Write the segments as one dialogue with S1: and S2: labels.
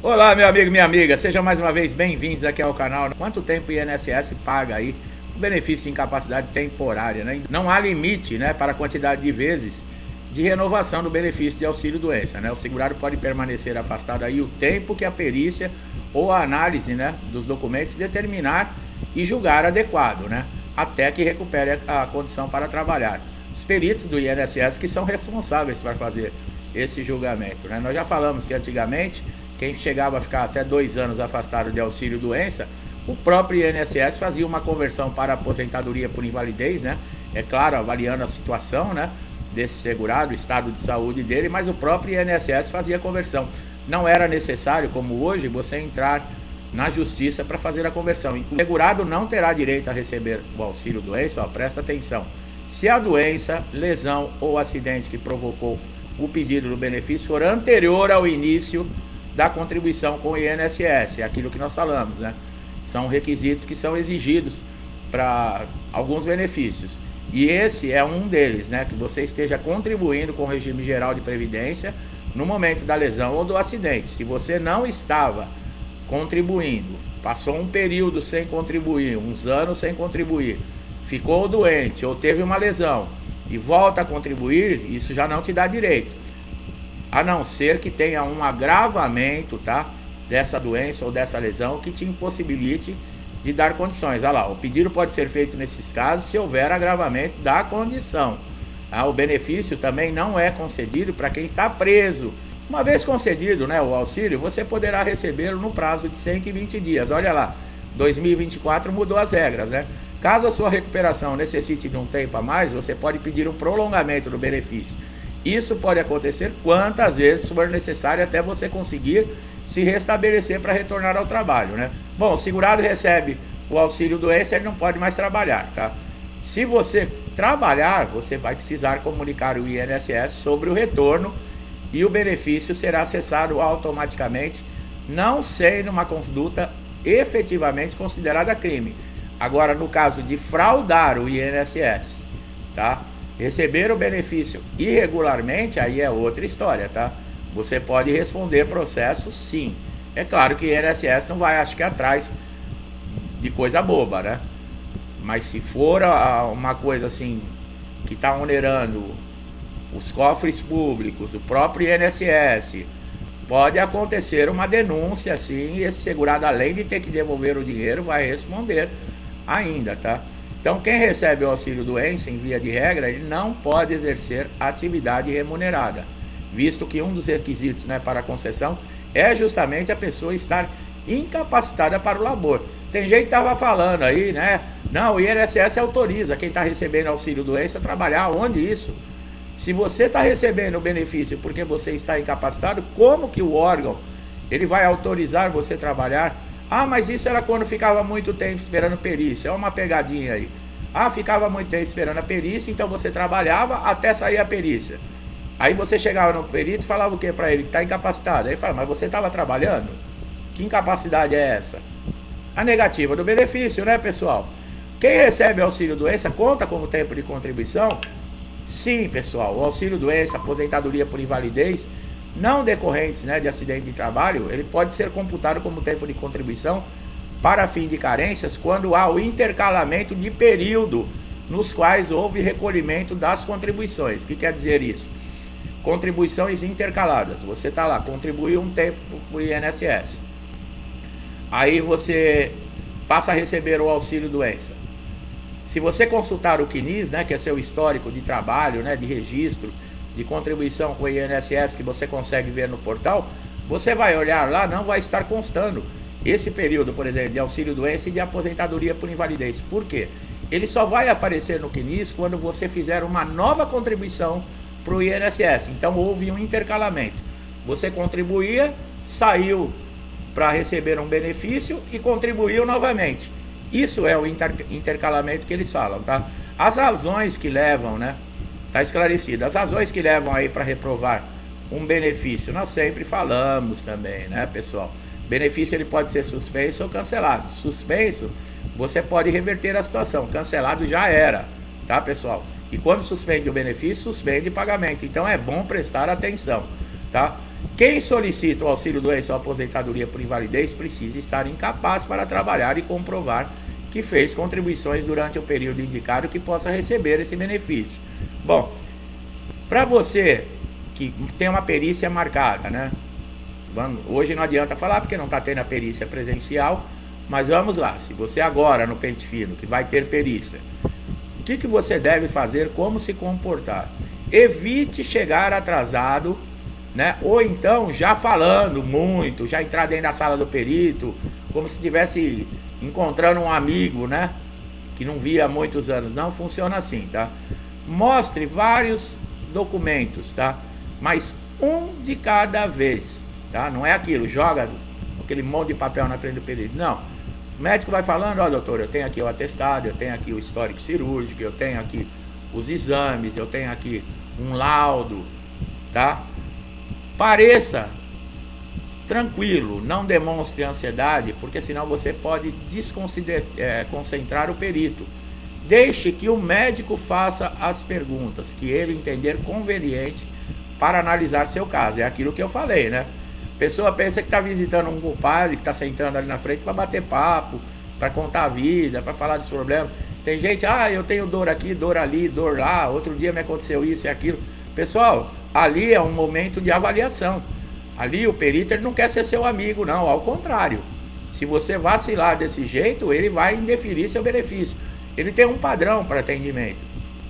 S1: Olá, meu amigo e minha amiga, sejam mais uma vez bem-vindos aqui ao canal. Quanto tempo o INSS paga aí o benefício de incapacidade temporária, né? Não há limite, né, para a quantidade de vezes de renovação do benefício de auxílio-doença, né? O segurado pode permanecer afastado aí o tempo que a perícia ou a análise, né, dos documentos determinar e julgar adequado, né? Até que recupere a condição para trabalhar. Os peritos do INSS que são responsáveis para fazer esse julgamento, né? Nós já falamos que antigamente quem chegava a ficar até 2 anos afastado de auxílio-doença, o próprio INSS fazia uma conversão para aposentadoria por invalidez, né? É claro, avaliando a situação, né, desse segurado, o estado de saúde dele, mas o próprio INSS fazia a conversão. Não era necessário, como hoje, você entrar na justiça para fazer a conversão. O segurado não terá direito a receber o auxílio-doença, presta atenção. Se a doença, lesão ou acidente que provocou o pedido do benefício for anterior ao início da contribuição com o INSS, é aquilo que nós falamos, né? São requisitos que são exigidos para alguns benefícios. E esse é um deles, né? Que você esteja contribuindo com o regime geral de previdência no momento da lesão ou do acidente. Se você não estava contribuindo, passou um período sem contribuir, uns anos sem contribuir, ficou doente ou teve uma lesão e volta a contribuir, isso já não te dá direito. A não ser que tenha um agravamento, tá, dessa doença ou dessa lesão que te impossibilite de dar condições. Olha lá, o pedido pode ser feito nesses casos se houver agravamento da condição. O benefício também não é concedido para quem está preso. Uma vez concedido, né, o auxílio, você poderá recebê-lo no prazo de 120 dias. Olha lá, 2024 mudou as regras, né? Caso a sua recuperação necessite de um tempo a mais, você pode pedir um prolongamento do benefício. Isso pode acontecer quantas vezes for necessário até você conseguir se restabelecer para retornar ao trabalho, né? Bom, o segurado recebe o auxílio-doença, ele não pode mais trabalhar, tá? Se você trabalhar, você vai precisar comunicar o INSS sobre o retorno e o benefício será cessado automaticamente, não sendo uma conduta efetivamente considerada crime. Agora, no caso de fraudar o INSS, tá? Receber o benefício irregularmente, aí é outra história, tá? Você pode responder processo, sim. É claro que o INSS não vai, acho que, atrás de coisa boba, né? Mas se for uma coisa assim, que está onerando os cofres públicos, o próprio INSS, pode acontecer uma denúncia, sim, e esse segurado, além de ter que devolver o dinheiro, vai responder ainda, tá? Então, quem recebe o auxílio-doença, em via de regra, ele não pode exercer atividade remunerada, visto que um dos requisitos, né, para a concessão é justamente a pessoa estar incapacitada para o labor. Tem gente que estava falando aí, né? Não, o INSS autoriza quem está recebendo auxílio-doença a trabalhar. Onde isso? Se você está recebendo o benefício porque você está incapacitado, como que o órgão ele vai autorizar você a trabalhar? Ah, mas isso era quando ficava muito tempo esperando perícia. É uma pegadinha aí. Ah, ficava muito tempo esperando a perícia, então você trabalhava até sair a perícia. Aí você chegava no perito e falava o que para ele? Que está incapacitado. Aí ele fala, mas você estava trabalhando? Que incapacidade é essa? A negativa do benefício, né, pessoal? Quem recebe auxílio-doença conta como tempo de contribuição? Sim, pessoal. O auxílio-doença, aposentadoria por invalidez, não decorrentes, né, de acidente de trabalho, ele pode ser computado como tempo de contribuição para fim de carências quando há o intercalamento de período nos quais houve recolhimento das contribuições. O que quer dizer isso? Contribuições intercaladas. Você está lá, contribuiu um tempo para o INSS. Aí você passa a receber o auxílio-doença. Se você consultar o CNIS, né, que é seu histórico de trabalho, né, de registro, de contribuição com o INSS, que você consegue ver no portal, você vai olhar lá, não vai estar constando esse período, por exemplo, de auxílio-doença e de aposentadoria por invalidez. Por quê? Ele só vai aparecer no CNIS quando você fizer uma nova contribuição para o INSS. Então houve um intercalamento. Você contribuía, saiu para receber um benefício e contribuiu novamente. Isso é o intercalamento que eles falam, tá? As razões que levam, né? Tá esclarecido. As razões que levam aí para reprovar um benefício, nós sempre falamos também, né, pessoal? Benefício ele pode ser suspenso ou cancelado. Suspenso, você pode reverter a situação. Cancelado já era, tá, pessoal? E quando suspende o benefício, suspende o pagamento. Então é bom prestar atenção, tá? Quem solicita o auxílio-doença ou aposentadoria por invalidez precisa estar incapaz para trabalhar e comprovar que fez contribuições durante o período indicado que possa receber esse benefício. Bom, para você que tem uma perícia marcada, né? Hoje não adianta falar porque não está tendo a perícia presencial, mas vamos lá, se você agora no pente fino, que vai ter perícia, o que você deve fazer, como se comportar? Evite chegar atrasado, né? Ou então já falando muito, já entrar dentro da sala do perito, como se estivesse encontrando um amigo, né? Que não via há muitos anos. Não funciona assim, tá? Mostre vários documentos, tá? Mas um de cada vez, tá? Não é aquilo, joga aquele monte de papel na frente do perito, não. O médico vai falando, ó, doutor, eu tenho aqui o atestado, eu tenho aqui o histórico cirúrgico, eu tenho aqui os exames, eu tenho aqui um laudo, tá? Pareça tranquilo, não demonstre ansiedade, porque senão você pode concentrar o perito. Deixe que o médico faça as perguntas que ele entender conveniente para analisar seu caso. É aquilo que eu falei, né? A pessoa pensa que está visitando um compadre, que está sentando ali na frente para bater papo, para contar a vida, para falar dos problemas. Tem gente, eu tenho dor aqui, dor ali, dor lá, outro dia me aconteceu isso e aquilo. Pessoal, ali é um momento de avaliação. Ali o perito ele não quer ser seu amigo, não, ao contrário. Se você vacilar desse jeito, ele vai indeferir seu benefício. Ele tem um padrão para atendimento,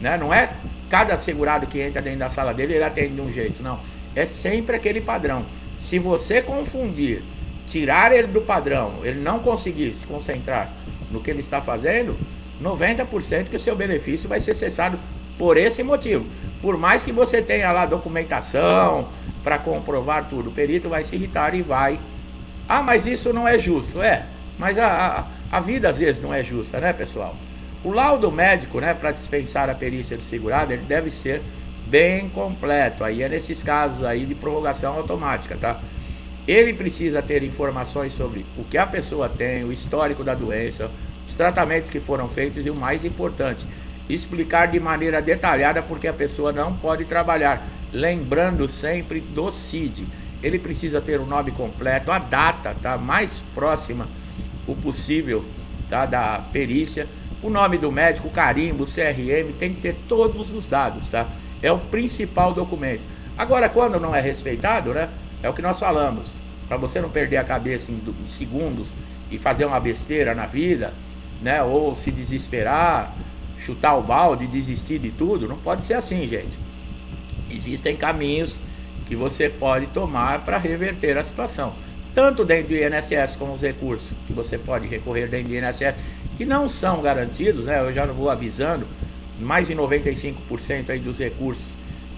S1: né? Não é cada segurado que entra dentro da sala dele, ele atende de um jeito, não. É sempre aquele padrão. Se você confundir, tirar ele do padrão, ele não conseguir se concentrar no que ele está fazendo, 90% que o seu benefício vai ser cessado por esse motivo. Por mais que você tenha lá documentação para comprovar tudo, o perito vai se irritar e vai... mas isso não é justo. Mas a vida às vezes não é justa, né, pessoal? O laudo médico, né, para dispensar a perícia do segurado, ele deve ser bem completo. Aí é nesses casos aí de prorrogação automática, tá? Ele precisa ter informações sobre o que a pessoa tem, o histórico da doença, os tratamentos que foram feitos e o mais importante, explicar de maneira detalhada porque a pessoa não pode trabalhar, lembrando sempre do CID. Ele precisa ter o nome completo, a data, tá, mais próxima o possível, tá, da perícia, o nome do médico, o carimbo, o CRM, tem que ter todos os dados, tá? É o principal documento. Agora, quando não é respeitado, né, é o que nós falamos, para você não perder a cabeça em segundos e fazer uma besteira na vida, né, ou se desesperar, chutar o balde, desistir de tudo, não pode ser assim, gente. Existem caminhos que você pode tomar para reverter a situação, tanto dentro do INSS como os recursos que você pode recorrer dentro do INSS, que não são garantidos, né? Eu já vou avisando, mais de 95% aí dos recursos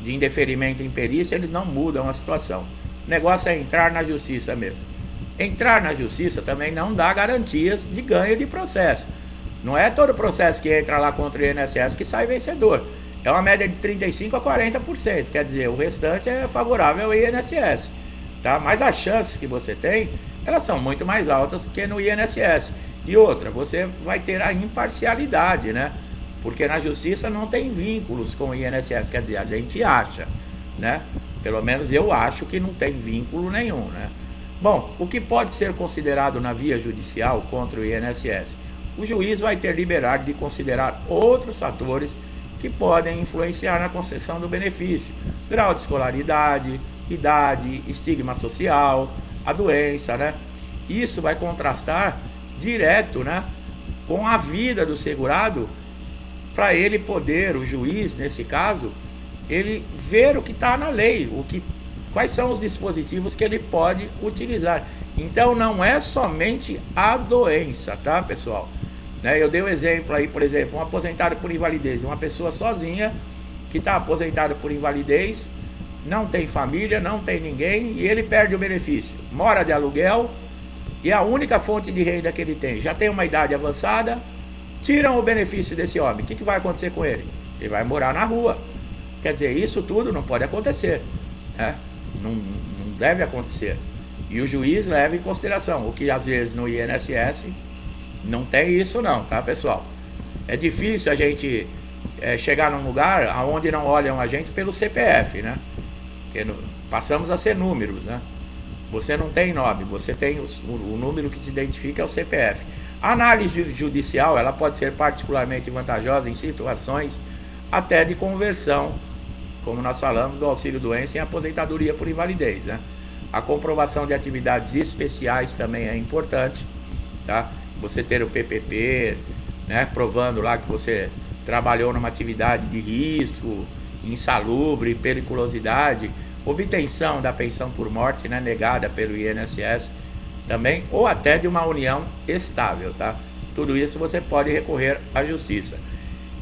S1: de indeferimento em perícia, eles não mudam a situação. O negócio é entrar na justiça mesmo. Entrar na justiça também não dá garantias de ganho de processo. Não é todo processo que entra lá contra o INSS que sai vencedor. É uma média de 35% a 40%, quer dizer, o restante é favorável ao INSS, tá? Mas as chances que você tem, elas são muito mais altas que no INSS. E outra, você vai ter a imparcialidade, né? Porque na justiça não tem vínculos com o INSS, quer dizer, a gente acha, né? Pelo menos eu acho que não tem vínculo nenhum, né? Bom, o que pode ser considerado na via judicial contra o INSS? O juiz vai ter liberdade de considerar outros fatores que podem influenciar na concessão do benefício. Grau de escolaridade, idade, estigma social, a doença, né? Isso vai contrastar direto, né, com a vida do segurado, para ele poder, o juiz, nesse caso, ele ver o que está na lei, quais são os dispositivos que ele pode utilizar. Então não é somente a doença, tá, pessoal? Eu dei um exemplo aí, por exemplo, um aposentado por invalidez, uma pessoa sozinha que está aposentada por invalidez, não tem família, não tem ninguém e ele perde o benefício, mora de aluguel e a única fonte de renda que ele tem, já tem uma idade avançada, tiram o benefício desse homem. O que vai acontecer com ele? Ele vai morar na rua. Quer dizer, isso tudo não pode acontecer, né? Não deve acontecer. E o juiz leva em consideração, o que às vezes no INSS não tem isso não, tá, pessoal? É difícil a gente chegar num lugar onde não olham a gente pelo CPF, né? Passamos a ser números, né? Você não tem nome, você tem o número que te identifica é o CPF. A análise judicial, ela pode ser particularmente vantajosa em situações até de conversão, como nós falamos do auxílio-doença em aposentadoria por invalidez, né? A comprovação de atividades especiais também é importante, tá? Você ter o PPP, né, provando lá que você trabalhou numa atividade de risco, insalubre, periculosidade, obtenção da pensão por morte, né, negada pelo INSS também, ou até de uma união estável, tá? Tudo isso você pode recorrer à justiça.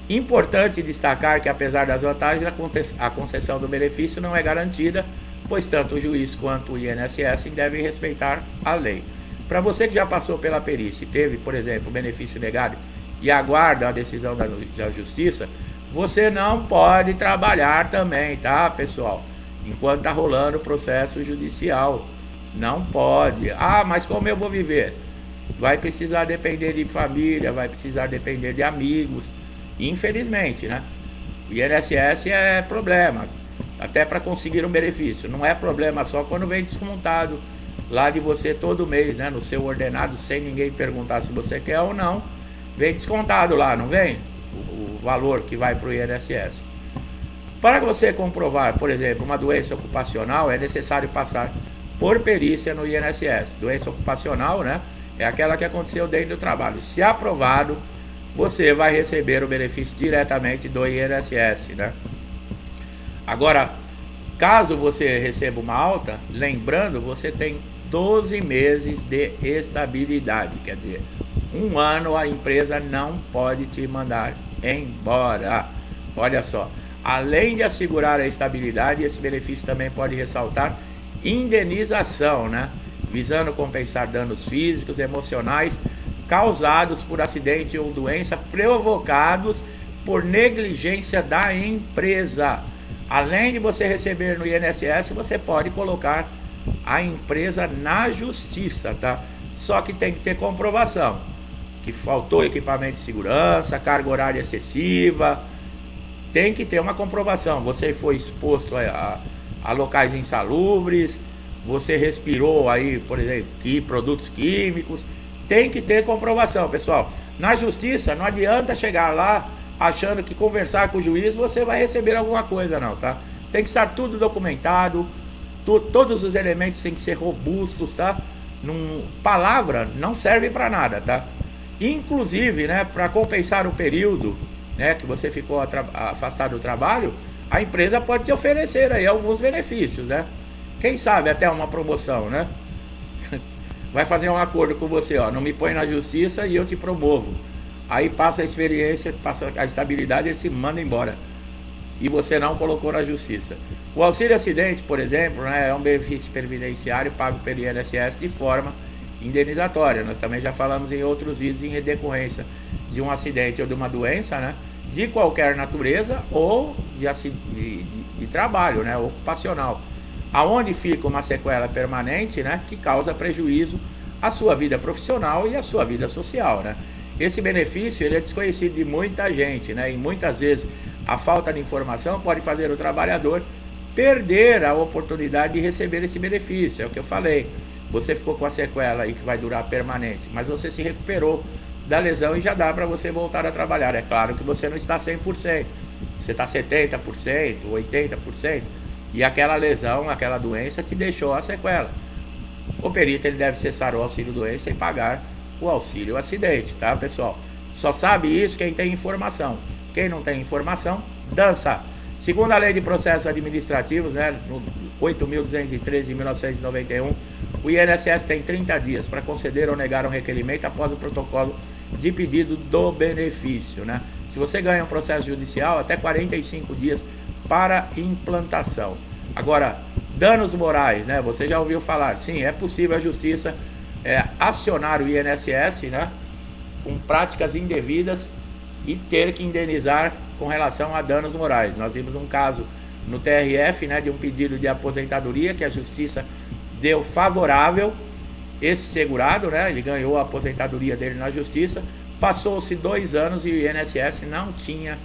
S1: Importante destacar que, apesar das vantagens, a concessão do benefício não é garantida, pois tanto o juiz quanto o INSS devem respeitar a lei. Para você que já passou pela perícia e teve, por exemplo, o benefício negado e aguarda a decisão da justiça, você não pode trabalhar também, tá, pessoal? Enquanto está rolando o processo judicial. Não pode. Ah, mas como eu vou viver? Vai precisar depender de família, vai precisar depender de amigos. Infelizmente, né? O INSS é problema, até para conseguir um benefício. Não é problema só quando vem descontado lá de você todo mês, né? No seu ordenado, sem ninguém perguntar se você quer ou não. Vem descontado lá, não vem? O valor que vai para o INSS. Para você comprovar, por exemplo, uma doença ocupacional, é necessário passar por perícia no INSS. Doença ocupacional, né? É aquela que aconteceu dentro do trabalho. Se aprovado, você vai receber o benefício diretamente do INSS, né? Agora, caso você receba uma alta, lembrando, você tem 12 meses de estabilidade, quer dizer, 1 ano a empresa não pode te mandar embora. Olha só, além de assegurar a estabilidade, esse benefício também pode ressaltar indenização, né? Visando compensar danos físicos, emocionais causados por acidente ou doença provocados por negligência da empresa. Além de você receber no INSS, você pode colocar a empresa na justiça, tá? Só que tem que ter comprovação que faltou equipamento de segurança, carga horária excessiva. Tem que ter uma comprovação. Você foi exposto a locais insalubres, você respirou aí, por exemplo, produtos químicos. Tem que ter comprovação, pessoal. Na justiça, não adianta chegar lá achando que conversar com o juiz você vai receber alguma coisa, não, tá? Tem que estar tudo documentado, todos os elementos têm que ser robustos, tá? Palavra não serve para nada, tá? Inclusive, né, para compensar o período, né, que você ficou afastado do trabalho, a empresa pode te oferecer aí alguns benefícios, né? Quem sabe até uma promoção, né? Vai fazer um acordo com você, ó, não me põe na justiça e eu te promovo. Aí passa a experiência, passa a estabilidade, ele se manda embora. E você não colocou na justiça. O auxílio acidente, por exemplo, né, é um benefício previdenciário pago pelo INSS de forma indenizatória. Nós também já falamos em outros vídeos em decorrência de um acidente ou de uma doença, né, de qualquer natureza ou de trabalho, né, ocupacional. Aonde fica uma sequela permanente, né, que causa prejuízo à sua vida profissional e à sua vida social, né? Esse benefício ele é desconhecido de muita gente, né? E muitas vezes a falta de informação pode fazer o trabalhador perder a oportunidade de receber esse benefício. É o que eu falei. Você ficou com a sequela aí que vai durar permanente, mas você se recuperou da lesão e já dá para você voltar a trabalhar. É claro que você não está 100%, você está 70%, 80%. E aquela lesão, aquela doença te deixou a sequela. O perito ele deve cessar o auxílio doença e pagar o auxílio acidente, tá, pessoal? Só sabe isso quem tem informação. Quem não tem informação, dança. Segundo a Lei de Processos Administrativos, né, no 8.213 de 1991, o INSS tem 30 dias para conceder ou negar um requerimento após o protocolo de pedido do benefício, né? Se você ganha um processo judicial, até 45 dias para implantação. Agora, danos morais, né? Você já ouviu falar? Sim, é possível a justiça acionar o INSS, né, com práticas indevidas e ter que indenizar com relação a danos morais. Nós vimos um caso no TRF, né, de um pedido de aposentadoria que a justiça deu favorável. Esse segurado, né, ele ganhou a aposentadoria dele na justiça. Passou-se 2 anos e o INSS não tinha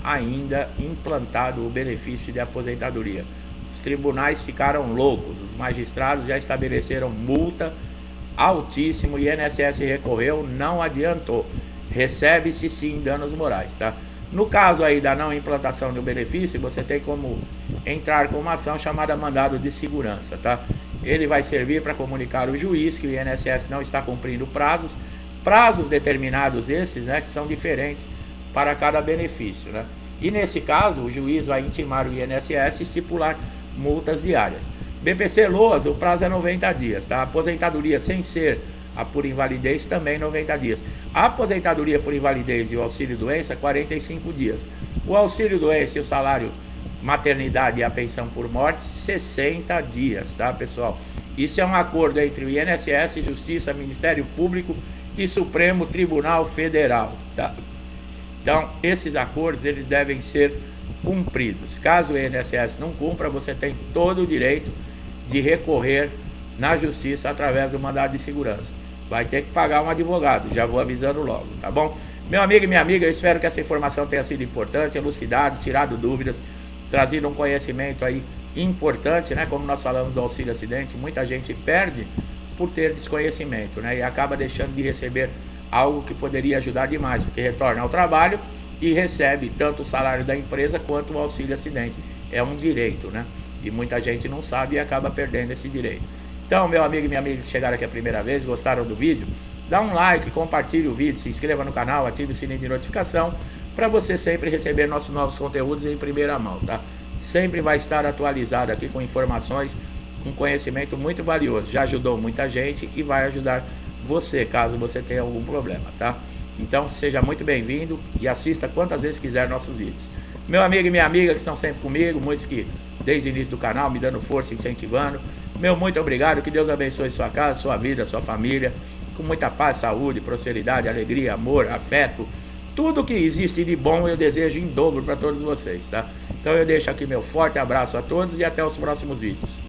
S1: ainda implantado o benefício de aposentadoria. os tribunais ficaram loucos, os magistrados já estabeleceram multa altíssimo, o INSS recorreu, não adiantou, recebe-se sim danos morais, tá? No caso aí da não implantação do benefício, você tem como entrar com uma ação chamada mandado de segurança, tá? Ele vai servir para comunicar ao juiz que o INSS não está cumprindo prazos determinados esses, né, que são diferentes para cada benefício, né? E nesse caso, o juiz vai intimar o INSS e estipular multas diárias. BPC Loas, o prazo é 90 dias, tá? Aposentadoria sem ser a por invalidez também 90 dias. A aposentadoria por invalidez e o auxílio doença 45 dias. O auxílio doença e o salário maternidade e a pensão por morte 60 dias, tá, pessoal? Isso é um acordo entre o INSS, Justiça, Ministério Público e Supremo Tribunal Federal, tá? Então, esses acordos eles devem ser cumpridos. Caso o INSS não cumpra, você tem todo o direito de recorrer na justiça através do mandado de segurança. Vai ter que pagar um advogado, já vou avisando logo, tá bom? Meu amigo e minha amiga, eu espero que essa informação tenha sido importante, elucidado, tirado dúvidas, trazido um conhecimento aí importante, né? Como nós falamos do auxílio acidente, muita gente perde por ter desconhecimento, né? E acaba deixando de receber algo que poderia ajudar demais, porque retorna ao trabalho e recebe tanto o salário da empresa quanto o auxílio acidente. É um direito, né? E muita gente não sabe e acaba perdendo esse direito. Então, meu amigo e minha amiga que chegaram aqui a primeira vez, gostaram do vídeo, dá um like, compartilhe o vídeo, se inscreva no canal, ative o sininho de notificação para você sempre receber nossos novos conteúdos em primeira mão, tá? Sempre vai estar atualizado aqui com informações, com conhecimento muito valioso. Já ajudou muita gente e vai ajudar você, caso você tenha algum problema, tá? Então, seja muito bem-vindo e assista quantas vezes quiser nossos vídeos. Meu amigo e minha amiga que estão sempre comigo, muitos que desde o início do canal me dando força, incentivando, meu muito obrigado, que Deus abençoe sua casa, sua vida, sua família, com muita paz, saúde, prosperidade, alegria, amor, afeto, tudo que existe de bom eu desejo em dobro para todos vocês, tá? Então eu deixo aqui meu forte abraço a todos e até os próximos vídeos.